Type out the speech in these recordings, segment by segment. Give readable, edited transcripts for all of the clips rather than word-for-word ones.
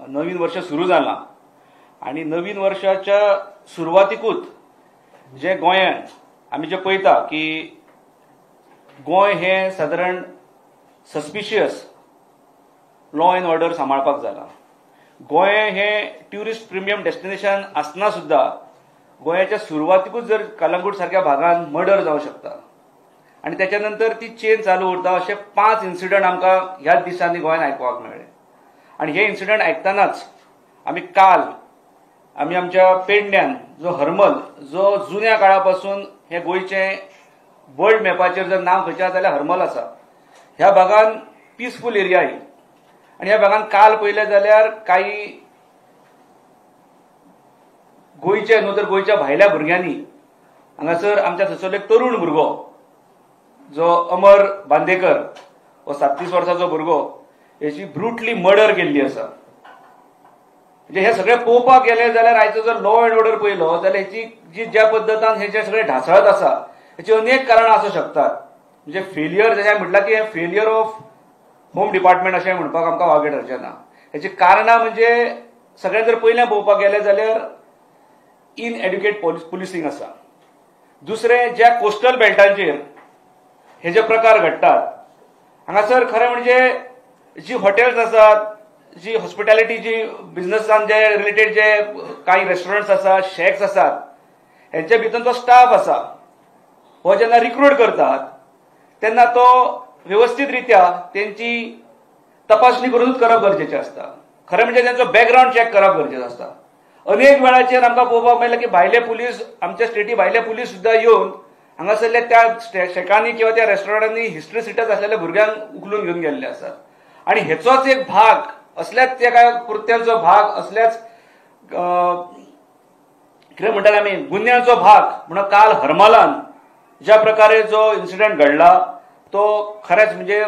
नवीन वर्ष सुरू जालां आणि नवीन वर्षाच्या सुरवातीकूच जे गोंयांत आमी जे पळयता की गोंय हे सादारण सस्पिशियस लॉ एंड ऑर्डर सांबाळपाक जाला. गोंय हे ट्युरिस्ट प्रिमियम डेस्टिनेशन आसतना सुद्धा गोंयाच्या सुरवातीकूच जर कलंगूट सारख्या भागात मर्डर जावं शकता आणि त्याच्या नंतर ती चेन चालू उरता. असे 5 इन्सिडंट आमकां ह्याच दिसांनी गोंयांत आयकुपाक मेळ्ळे आणि हे इन्सिडंट आयकतानाच काल आमी आमच्या पेडण्यान जो हरमल जो जुन्या काळापासून हे गोंयचे वर्ल्ड मॅपाचेर जर नांव खंयचें आसा जाल्यार हरमल आसा. ह्या भागान पीसफूल एरिया आणि ह्या भागान काल पळयलें जाल्यार काही गोंयचे न्हू तर गोंयच्या भायल्या भुरग्यांनी हांगासर आमच्या थंयसरलो एक तरुण भुरगो जो अमर बांदेकर हो 37 वर्साचो भुरगो हेची ब्रुटली मर्डर केल्ली आसा. म्हणजे हे सगळे पळोवपाक गेले जाल्यार आयचो जर लॉ एंड ऑर्डर पळयलो जाल्यार हेची जी ज्या पद्दतान हे जे सगळे ढासळत आसा हेची अनेक कारणां आसूं शकतात. म्हणजे फेलियर जशें म्हटलां की हे फेलियर ऑफ होम डिपार्टमेंट अशें म्हणपाक आमकां वागड हरचें ना. हेची कारणां म्हणजे सगळ्यांत जर पयलें पळोवपाक गेले जाल्यार इनएड्युकेट पुलिसिंग आसा. दुसरें ज्या कोस्टल बेल्टांचेर हे जे प्रकार घडटात हांगासर खरें म्हणजे जी हॉटेल्स आसात, जी हॉस्पिटॅलिटी बिझनसान जे रिलेटेड जे काही रेस्टॉरंट्स आसात, शॅक्स आसात, हेंच्या भितर जो स्टाफ आसा हो जेन्ना रिक्रूट करतात तेन्ना तो व्यवस्थीत रित्या तेंची तपासणी करूनच करप गरजेचें आसता. खरें म्हणजे तेंचो बॅकग्राऊंड चॅक करप गरजेचो आसता. अनेक वेळाचेर आमकां पळोवपाक मेळ्ळें की भायले पुलीस आमच्या स्टेटी भायले पुलीस सुद्धा येवन हांगासरल्या त्या शेकांनी किंवा त्या रेस्टॉरंटांनी हिस्ट्री सिटर्स आसलेल्या भुरग्यांक उखलून घेवन गेल्ले आसात. आणि हेचोच एक भाग असल्याच त्या कृत्यांचो भाग असल्याच कितें म्हणटात आमी गुन्ह्यांचो भाग म्हणून काल हरमलान ज्या प्रकारे जो इन्सिडंट घडला तो खरेंच म्हणजे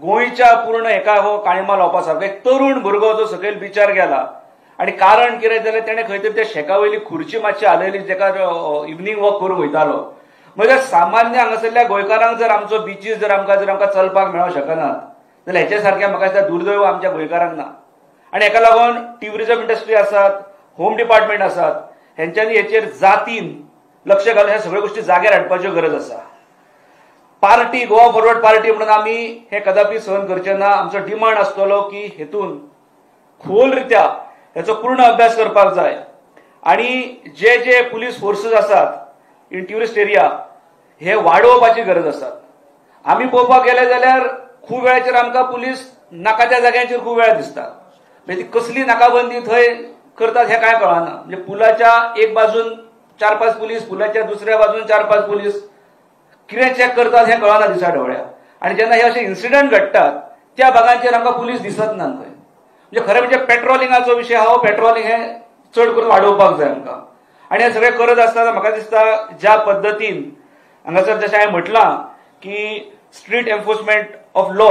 गोंयच्या पूर्ण एका हो काळिमा लावपा सारको एक तरुण भुरगो जो सकयल बिचार गेला आणि कारण कितें जाल्यार तेणें खंय तरी त्या शेका वयली खुर्ची मातशी हालयली जेका इवनिंग वॉक करूंक वयतालो. म्हणजे सामान्य हांगासरल्या गोंयकारांक जर आमचो बिचीस जर आमकां चलपाक मेळोंक शकनात जाल्यार हेचे सारकें म्हाका दिसता दुर्दैव आमच्या गोंयकारांक ना. आणि हेका लागून ट्युरिजम इंडस्ट्री आसात, होम डिपार्टमेंट आसात, हेंच्यांनी हेचेर जातीन लक्ष घालून ह्या सगळ्यो गोष्टी जाग्यार हाडपाच्यो गरज आसा. पार्टी गोवा फॉरवर्ड पार्टी म्हणून आमी हे कदापि सहन करचे ना. आमचो डिमांड आसतलो की हेतून खोल रित्या हेचो पूर्ण अभ्यास करपाक जाय आणि जे जे पुलीस फोर्सेस आसात इन ट्युरिस्ट एरिया हे वाडोवपाची गरज आसा. आमी पळोवपाक गेले जाल्यार खूब वेळाचेर आमकां पुलीस नाका त्या जाग्यांचेर खूब वेळा दिसता. म्हणजे ती कसली नाकाबंदी थंय करतात हें कांय कळना. म्हणजे पुलाच्या एक बाजून 4-5 पुलीस, पुलाच्या दुसऱ्या बाजून 4-5 पुलीस कितें चॅक करतात हें कळना दिसा ढवळ्या. आणि जेन्ना हे अशे इन्सिडंट घडटात त्या भागांचेर आमकां पुलीस दिसत ना थंय. म्हणजे खरें म्हणजे पेट्रोलिंगाचो विशय हा. पेट्रोलिंग हें चड करून वाडोवपाक जाय आमकां. आणि हे सगळें करत आसतना म्हाका दिसता ज्या पद्दतीन हांगासर जशें हांवें म्हटलां की स्ट्रीट एन्फोर्समेंट ऑफ लॉ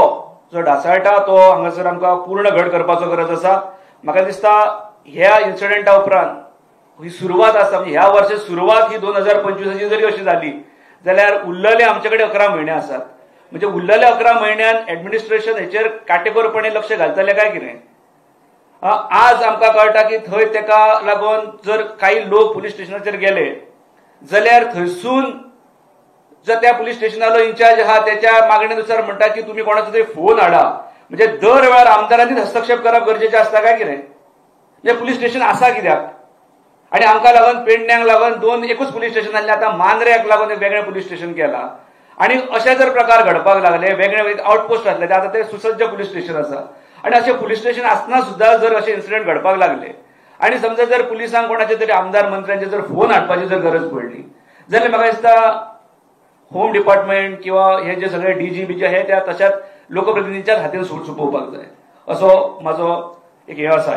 जो ढासळटा तो हांगासर आमकां पूर्ण घट करपाचो गरज आसा. म्हाका दिसता ह्या इन्सिडंटा उपरांत ही सुरवात आसा. म्हणजे ह्या वर्सा सुरवात ही 2025 जरी अशी जाली जाल्यार उरलेले आमचे कडेन 11 म्हयने आसात. म्हणजे उरलेल्या 11 म्हयन्यान एडमिनिस्ट्रेशन हेचेर काटेकोरपणे लक्ष घालतले काय कितें. आज आमकां कळटा की थंय तेका लागून जर काही लोक पुलीस स्टेशनाचेर गेले जाल्यार थंयसून जर त्या पुलीस स्टेशनाचो इन्चार्ज आहा त्याच्या मागणेनुसार म्हणटा की तुम्ही कोणाचो तरी फोन हाडा. म्हणजे दर वेळार आमदारांनीच हस्तक्षेप करप गरजेचें आसता काय कितें. म्हणजे पुलीस स्टेशन आसा कित्याक. आणि आमकां लागून पेडण्यांक लागून एकूच पुलीस स्टेशन आसलें. आतां मांद्र्याक लागून एक वेगळें पुलीस स्टेशन केलां. आणि अशे जर प्रकार घडपाक लागले वेगळे आउटपोस्ट आसले ते आतां ते सुसज्ज पुलीस स्टेशन आसा. आणि अशें पुलीस स्टेशन आसतना सुद्धा जर अशे इन्सिडंट घडपाक लागले आणि समजा जर पुलिसांक कोणाचे तरी आमदार मंत्र्यांचे जर फोन हाडपाची जर गरज पडली जाल्यार म्हाका दिसता होम डिपार्टमेंट किंवा हे जे सगळे डीजी बीजे हे त्या तशाच लोकप्रतिनिधींच्याच हातीन सोपोवपाक जाय असो म्हाजो एक हे आसा.